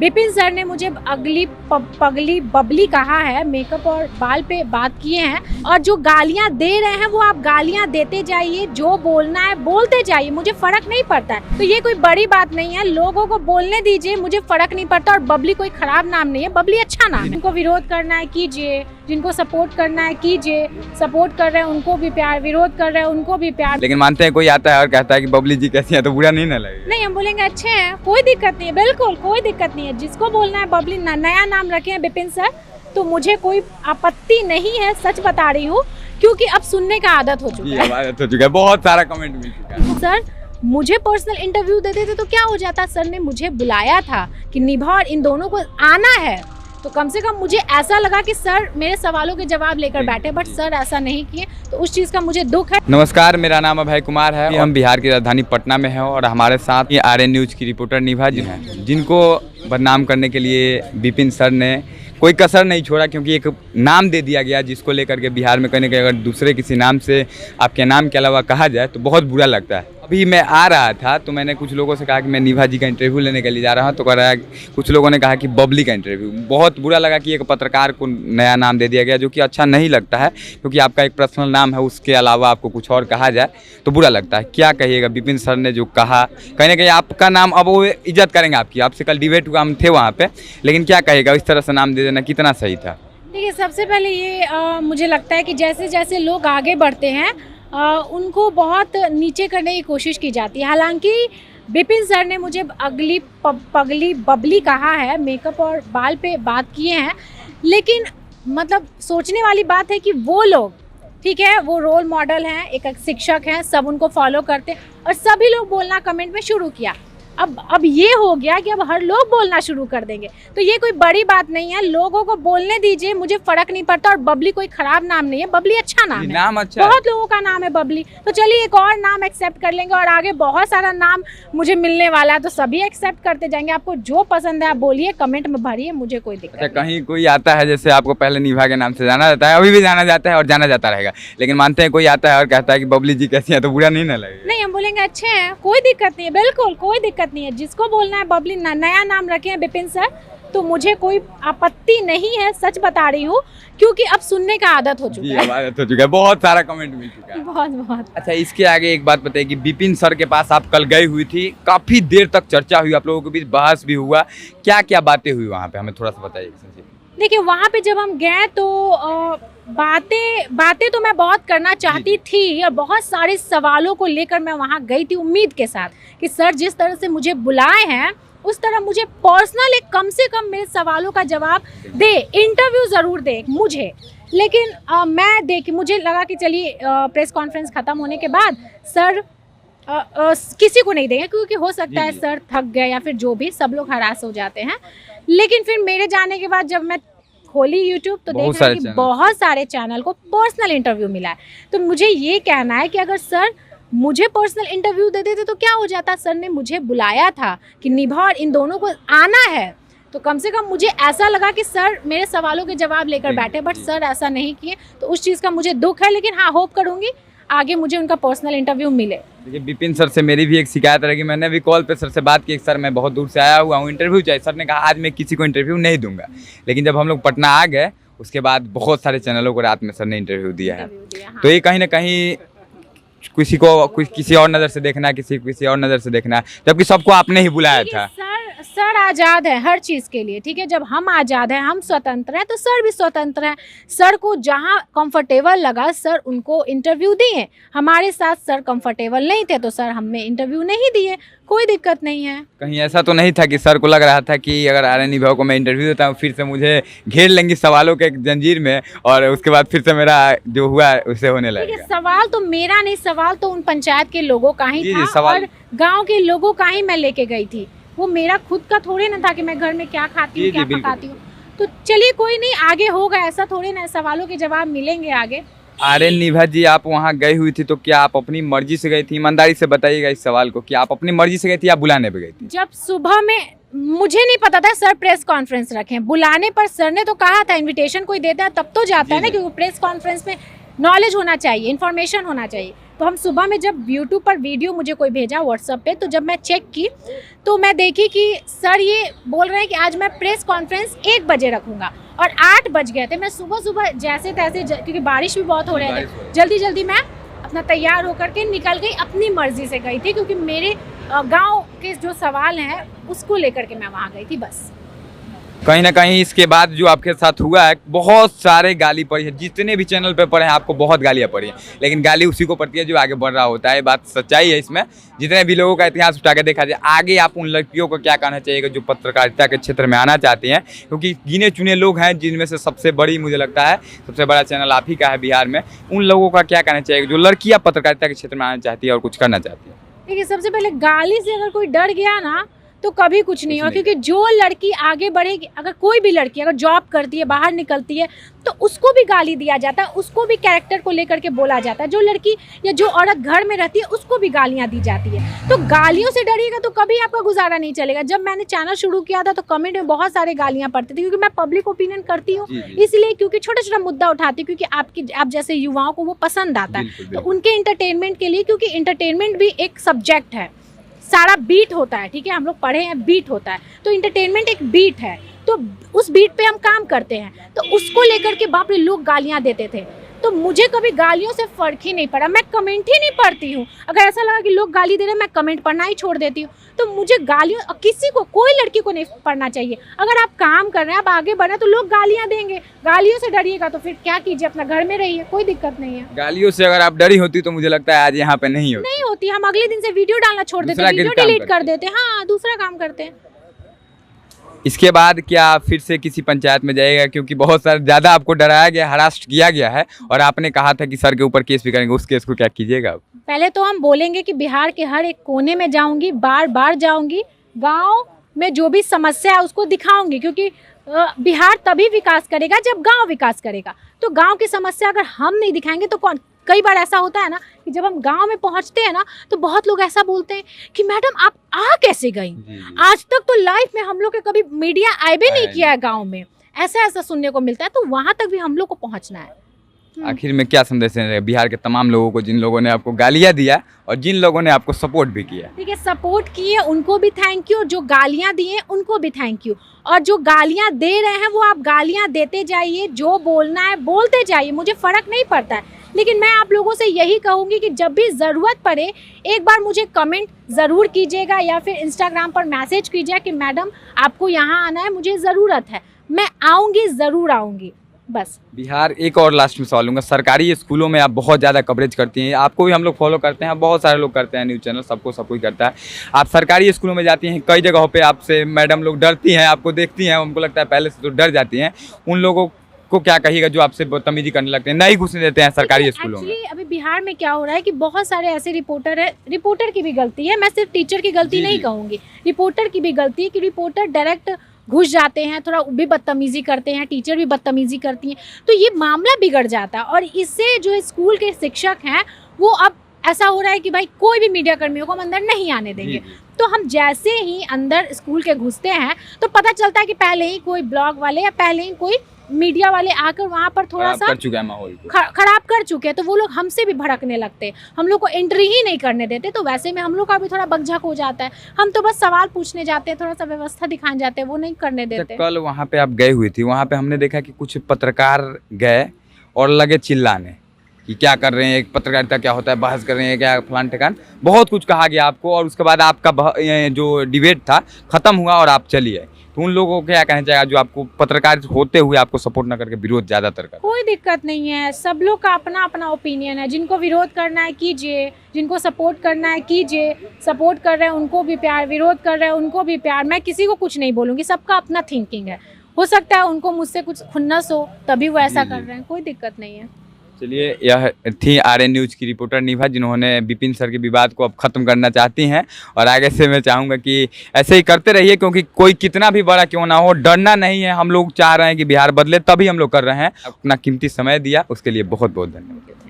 Vipin sir ने मुझे अगली पगली बबली कहा है, मेकअप और बाल पे बात किए हैं, और जो गालियां दे रहे हैं वो आप गालियां देते जाइए, जो बोलना है बोलते जाइए, मुझे फर्क नहीं पड़ता है। तो ये कोई बड़ी बात नहीं है, लोगों को बोलने दीजिए, मुझे फर्क नहीं पड़ता। और बबली कोई खराब नाम नहीं है, बबली अच्छा नाम है। जिनको विरोध करना है कीजिए, जिनको सपोर्ट करना है कीजिए, सपोर्ट कर रहे हैं उनको भी प्यार, विरोध कर रहे हैं उनको भी प्यार। लेकिन मानते हैं कोई आता है और कहता है कि बबली जी कैसी है, तो बुरा नहीं ना लगेगा? नहीं, हम बोलेंगे अच्छे हैं, कोई दिक्कत नहीं है, बिल्कुल कोई दिक्कत नहीं है। जिसको बोलना है बबली, नया नाम रखे हैं विपिन सर, तो मुझे कोई आपत्ति नहीं है, सच बता रही हूँ, क्योंकि अब सुनने का आदत हो चुका है। आदत हो चुका है, बहुत सारा कमेंट मिल चुका है। सर मुझे पर्सनल इंटरव्यू दे देते तो क्या हो जाता। सर ने मुझे बुलाया था कि निभा और इन दोनों को आना है, तो कम से कम मुझे ऐसा लगा कि सर मेरे सवालों के जवाब लेकर बैठे, बट सर ऐसा नहीं किए, तो उस चीज़ का मुझे दुख है। नमस्कार, मेरा नाम अभय कुमार है। हम बिहार की राजधानी पटना में हैं और हमारे साथ ये आरएन न्यूज़ की रिपोर्टर निभा जी हैं, जिनको बदनाम करने के लिए विपिन सर ने कोई कसर नहीं छोड़ा, क्योंकि एक नाम दे दिया गया जिसको लेकर के बिहार में कहने के अगर दूसरे किसी नाम से आपके नाम के अलावा कहा जाए तो बहुत बुरा लगता है। अभी मैं आ रहा था तो मैंने कुछ लोगों से कहा कि मैं निभा जी का इंटरव्यू लेने के लिए जा रहा हूँ, तो कह रहा है, कुछ लोगों ने कहा कि बबली का इंटरव्यू। बहुत बुरा लगा कि एक पत्रकार को नया नाम दे दिया गया, जो कि अच्छा नहीं लगता है, क्योंकि आपका एक पर्सनल नाम है, उसके अलावा आपको कुछ और कहा जाए तो बुरा लगता है। क्या कहिएगा विपिन सर ने जो कहा, कहीं ना कहीं आपका नाम, अब वो इज्जत करेंगे आपकी, आपसे कल डिबेट हुआ, हम थे वहाँ पे, लेकिन क्या कहिएगा इस तरह से नाम दे देना कितना सही था? देखिए, सबसे पहले ये मुझे लगता है कि जैसे जैसे लोग आगे बढ़ते हैं उनको बहुत नीचे करने की कोशिश की जाती है। हालांकि विपिन सर ने मुझे अगली पगली बबली कहा है, मेकअप और बाल पे बात किए हैं, लेकिन मतलब सोचने वाली बात है कि वो लोग, ठीक है, वो रोल मॉडल हैं, एक शिक्षक हैं, सब उनको फॉलो करते, और सभी लोग बोलना कमेंट में शुरू किया। अब ये हो गया कि अब हर लोग बोलना शुरू कर देंगे, तो ये कोई बड़ी बात नहीं है, लोगों को बोलने दीजिए, मुझे फर्क नहीं पड़ता। और बबली कोई खराब नाम नहीं है, बबली अच्छा नाम है, नाम अच्छा बहुत लोगों का नाम है बबली। तो चलिए एक और नाम एक्सेप्ट कर लेंगे, और आगे बहुत सारा नाम मुझे मिलने वाला है, तो सभी एक्सेप्ट करते जाएंगे। आपको जो पसंद है आप बोलिए, कमेंट में भरिए, मुझे कोई दिक्कत नहीं। कहीं कोई आता है, जैसे आपको पहले निभा के नाम से जाना जाता है, अभी भी जाना जाता है और जाना जाता रहेगा, लेकिन मानते हैं कोई आता है और कहता है कि बबली जी कैसी है, तो बुरा नहीं ना लगेगा? नहीं, हम बोलेंगे अच्छे हैं, कोई दिक्कत नहीं है, बिल्कुल कोई दिक्कत नहीं है। जिसको बोलना है बबली, नया नाम रखे हैं विपिन सर, तो मुझे कोई आपत्ति नहीं है, सच बता रही हूँ, क्योंकि अब सुनने का आदत हो चुका है। आदत हो चुका है, बहुत सारा कमेंट मिल चुका है। बहुत। अच्छा, इसके आगे एक बात बताइए कि विपिन सर के पास आप कल गई हुई थी, काफी देर तक चर्चा हुई, आप लोगों के बीच बहस भी हुआ, क्या क्या बातें हुई वहाँ पे, हमें थोड़ा सा बताइए। देखिए, वहाँ पे जब हम गए तो बातें तो मैं बहुत करना चाहती थी, और बहुत सारे सवालों को लेकर मैं वहाँ गई थी उम्मीद के साथ कि सर जिस तरह से मुझे बुलाए हैं उस तरह मुझे पर्सनल एक कम से कम मेरे सवालों का जवाब दे, इंटरव्यू ज़रूर दे मुझे। लेकिन मुझे लगा कि चलिए प्रेस कॉन्फ्रेंस ख़त्म होने के बाद सर किसी को नहीं देंगे, क्योंकि हो सकता है सर थक गए या फिर जो भी, सब लोग हरास हो जाते हैं। लेकिन फिर मेरे जाने के बाद जब मैं खोली यूट्यूब तो देख रही कि बहुत सारे चैनल को पर्सनल इंटरव्यू मिला है। तो मुझे ये कहना है कि अगर सर मुझे पर्सनल इंटरव्यू दे देते तो क्या हो जाता। सर ने मुझे बुलाया था कि निभा और इन दोनों को आना है, तो कम से कम मुझे ऐसा लगा कि सर मेरे सवालों के जवाब लेकर बैठे, बट सर ऐसा नहीं किए, तो उस चीज़ का मुझे दुख है। लेकिन हाँ, होप करूँगी आगे मुझे उनका पर्सनल इंटरव्यू मिले। देखिए, विपिन सर से मेरी भी एक शिकायत रहेगी, मैंने भी कॉल पे सर से बात की, सर मैं बहुत दूर से आया हुआ हूँ, इंटरव्यू चाहिए। सर ने कहा आज मैं किसी को इंटरव्यू नहीं दूंगा, लेकिन जब हम लोग पटना आ गए उसके बाद बहुत सारे चैनलों को रात में सर ने इंटरव्यू दिया है। तो ये कहीं ना कहीं किसी को किसी और नज़र से देखना है, किसी और नज़र से देखना है, जबकि सबको आपने ही बुलाया था। सर आज़ाद है हर चीज़ के लिए, ठीक है। जब हम आज़ाद हैं, हम स्वतंत्र हैं, तो सर भी स्वतंत्र हैं। सर को जहां कंफर्टेबल लगा सर उनको इंटरव्यू दिए। हमारे साथ सर कंफर्टेबल नहीं थे तो सर हमें इंटरव्यू नहीं दिए, कोई दिक्कत नहीं है। कहीं ऐसा तो नहीं था कि सर को लग रहा था कि अगर आरएन निभा को मैं इंटरव्यू देता हूँ फिर से मुझे घेर लेंगी सवालों के एक जंजीर में, और उसके बाद फिर से मेरा जो हुआ उससे होने लगेगा? सवाल तो मेरा नहीं, सवाल तो उन पंचायत के लोगों का ही था, और गाँव के लोगों का ही मैं लेके गई थी। वो मेरा खुद का थोड़े ना था कि मैं घर में क्या खाती हूँ, क्या पकाती हूँ। तो चलिए कोई नहीं, आगे होगा, ऐसा थोड़े ना, सवालों के जवाब मिलेंगे आगे। आरएन निभा जी, आप वहाँ गई हुई थी तो क्या आप अपनी मर्जी से गई थी? ईमानदारी से बताइएगा इस सवाल को, कि आप अपनी मर्जी से गई थी या बुलाने पे गई थी? जब सुबह में मुझे नहीं पता था सर प्रेस कॉन्फ्रेंस रखें, बुलाने पर सर ने तो कहा था इन्विटेशन कोई देता है तब तो जाता है ना, क्योंकि प्रेस कॉन्फ्रेंस में नॉलेज होना चाहिए, इन्फॉर्मेशन होना चाहिए। हम सुबह में जब यूट्यूब पर वीडियो मुझे कोई भेजा व्हाट्सएप पे, तो जब मैं चेक की तो मैं देखी कि सर ये बोल रहे हैं कि आज मैं प्रेस कॉन्फ्रेंस 1 बजे रखूँगा और 8 बज गए थे। मैं सुबह जैसे तैसे क्योंकि बारिश भी बहुत हो रहे थे, जल्दी मैं अपना तैयार होकर के निकल गई, अपनी मर्जी से गई थी, क्योंकि मेरे गांव के जो सवाल हैं उसको लेकर के मैं वहाँ गई थी बस। कहीं ना कहीं इसके बाद जो आपके साथ हुआ है, बहुत सारे गाली पड़ी है, जितने भी चैनल पे पड़े हैं आपको बहुत गालियाँ पड़ी हैं, लेकिन गाली उसी को पड़ती है जो आगे बढ़ रहा होता है। बात सच्चाई है इसमें। जितने भी लोगों का इतिहास उठा के देखा जाए, आगे आप उन लड़कियों को क्या कहना चाहिएगा जो पत्रकारिता के क्षेत्र में आना चाहती हैं, क्योंकि गिने चुने लोग हैं जिनमें से सबसे बड़ी, मुझे लगता है सबसे बड़ा चैनल आप ही का है बिहार में। उन लोगों का क्या कहना चाहिएगा जो लड़कियाँ पत्रकारिता के क्षेत्र में आना चाहती है और कुछ करना चाहती है? देखिए, सबसे पहले गाली से अगर कोई डर गया ना तो कभी कुछ नहीं होगा, क्योंकि जो लड़की आगे बढ़ेगी, अगर कोई भी लड़की अगर जॉब करती है, बाहर निकलती है, तो उसको भी गाली दिया जाता है, उसको भी कैरेक्टर को लेकर के बोला जाता है। जो लड़की या जो औरत घर में रहती है उसको भी गालियां दी जाती है। तो गालियों से डरिएगा तो कभी आपका गुजारा नहीं चलेगा। जब मैंने चैनल शुरू किया था तो कमेंट में बहुत सारे गालियां पड़ती थी, क्योंकि मैं पब्लिक ओपिनियन करती हूँ, इसलिए क्योंकि छोटा छोटा मुद्दा उठाती हूँ, क्योंकि आप जैसे युवाओं को वो पसंद आता है, तो उनके इंटरटेनमेंट के लिए, क्योंकि इंटरटेनमेंट भी एक सब्जेक्ट है, सारा बीट होता है, ठीक है, हम लोग पढ़े हैं बीट होता है, तो इंटरटेनमेंट एक बीट है, तो उस बीट पे हम काम करते हैं, तो उसको लेकर के बाप रे लोग गालियां देते थे। तो मुझे कभी गालियों से फ़र्क ही नहीं पड़ा, मैं कमेंट ही नहीं पढ़ती हूँ। अगर ऐसा लगा कि लोग गाली दे रहे हैं, मैं कमेंट पढ़ना ही छोड़ देती हूँ। तो मुझे गालियों किसी को, कोई लड़की को नहीं पढ़ना चाहिए। अगर आप काम कर रहे हैं, आप आगे बढ़े, तो लोग गालियाँ देंगे। गालियों से डरिएगा तो फिर क्या कीजिए, अपना घर में रहिए, कोई दिक्कत नहीं है। गालियों से अगर आप डरी होती तो मुझे लगता है आज यहाँ पे नहीं होती। हम अगले दिन से वीडियो डालना छोड़ देते, वीडियो डिलीट कर देते, हाँ, दूसरा काम करते हैं। इसके बाद क्या फिर से किसी पंचायत में जाएगा, क्योंकि बहुत सारे ज़्यादा आपको डराया गया, हरास्ट किया गया है, और आपने कहा था कि सर के ऊपर केस भी करेंगे, उस केस को क्या कीजिएगा? पहले तो हम बोलेंगे कि बिहार के हर एक कोने में जाऊंगी, बार जाऊंगी, गांव में जो भी समस्या है उसको दिखाऊंगी, क्योंकि बिहार तभी विकास करेगा जब गांव विकास करेगा। तो गांव की समस्या अगर हम नहीं दिखाएंगे तो कौन? कई बार ऐसा होता है ना कि जब हम गांव में पहुंचते हैं ना, तो बहुत लोग ऐसा बोलते हैं कि मैडम आप आ कैसे गई? आज तक तो लाइफ में हम लोग के कभी मीडिया आए भी नहीं किया है गांव में, ऐसा सुनने को मिलता है। तो वहां तक भी हम लोग को पहुंचना है। आखिर में क्या संदेश है बिहार के तमाम लोगों को, जिन लोगों ने आपको गालियां दिया और जिन लोगों ने आपको सपोर्ट भी किया? ठीक है, सपोर्ट किए उनको भी थैंक यू, जो गालियां दिए उनको भी थैंक यू, और जो गालियां दे रहे हैं वो आप गालियां देते जाइए, जो बोलना है बोलते जाइए, मुझे फ़र्क नहीं पड़ता है। लेकिन मैं आप लोगों से यही कहूँगी कि जब भी ज़रूरत पड़े एक बार मुझे कमेंट ज़रूर कीजिएगा, या फिर इंस्टाग्राम पर मैसेज कीजिए कि मैडम आपको यहाँ आना है, मुझे ज़रूरत है, मैं आऊँगी, ज़रूर आऊँगी। बस बिहार, एक और लास्ट में सवाल लूँगा, सरकारी स्कूलों में आप बहुत ज़्यादा कवरेज करती हैं, आपको भी हम लोग फॉलो करते हैं, बहुत सारे लोग करते हैं, न्यूज़ चैनल सबको सब कोई करता है। आप सरकारी स्कूलों में जाती हैं, कई जगहों पे आपसे मैडम लोग डरती हैं, आपको देखती हैं, उनको लगता है पहले से तो डर जाती हैं, उन लोगों को क्या कहिएगा जो आपसे बदतमीजी करने लगते हैं, नहीं घुसने देते हैं सरकारी स्कूलों में? अभी बिहार में क्या हो रहा है कि बहुत सारे ऐसे रिपोर्टर है, रिपोर्टर की भी गलती है, मैं सिर्फ टीचर की गलती नहीं कहूँगी, रिपोर्टर की भी गलती है कि रिपोर्टर डायरेक्ट घुस जाते हैं, थोड़ा भी बदतमीजी करते हैं, टीचर भी बदतमीजी करती हैं, तो ये मामला बिगड़ जाता है। और इससे जो स्कूल के शिक्षक हैं वो अब ऐसा हो रहा है कि भाई कोई भी मीडिया कर्मियों को हम अंदर नहीं आने देंगे। तो हम जैसे ही अंदर स्कूल के घुसते हैं तो पता चलता है कि पहले ही कोई ब्लॉग वाले या पहले ही कोई मीडिया वाले आकर वहाँ पर थोड़ा सा कर चुका है माहौल को, खराब कर चुके हैं, तो वो लोग हमसे भी भड़कने लगते हैं, हम लोग को एंट्री ही नहीं करने देते। तो वैसे में हम लोग का भी थोड़ा बकझक हो जाता है, हम तो बस सवाल पूछने जाते हैं, थोड़ा सा व्यवस्था दिखाने जाते हैं, वो नहीं करने देते। कल वहाँ पे आप गए हुई थी, वहाँ पे हमने देखा कि कुछ पत्रकार गए और लगे चिल्लाने कि क्या कर रहे हैं, पत्रकारिता क्या होता है, बहस कर रहे हैं क्या, फलान ठिकान, बहुत कुछ कहा गया आपको, और उसके बाद आपका जो डिबेट था खत्म हुआ और आप चलिए। तो उन लोगों को क्या कहना चाहिए जो आपको पत्रकार होते हुए आपको सपोर्ट न करके विरोध ज़्यादातर कर? कोई दिक्कत नहीं है, सब लोग का अपना अपना ओपिनियन है, जिनको विरोध करना है कीजिए, जिनको सपोर्ट करना है कीजिए, सपोर्ट कर रहे हैं उनको भी प्यार, विरोध कर रहे हैं उनको भी प्यार, मैं किसी को कुछ नहीं बोलूँगी, सबका अपना थिंकिंग है, हो सकता है उनको मुझसे कुछ खुन्नस हो तभी वो ऐसा कर रहे हैं, कोई दिक्कत नहीं है। चलिए, यह थी आरएन न्यूज़ की रिपोर्टर निभा, जिन्होंने विपिन सर के विवाद को अब खत्म करना चाहती हैं, और आगे से मैं चाहूँगा कि ऐसे ही करते रहिए, क्योंकि कोई कितना भी बड़ा क्यों ना हो, डरना नहीं है। हम लोग चाह रहे हैं कि बिहार बदले, तभी हम लोग कर रहे हैं। अपना कीमती समय दिया उसके लिए बहुत बहुत धन्यवाद।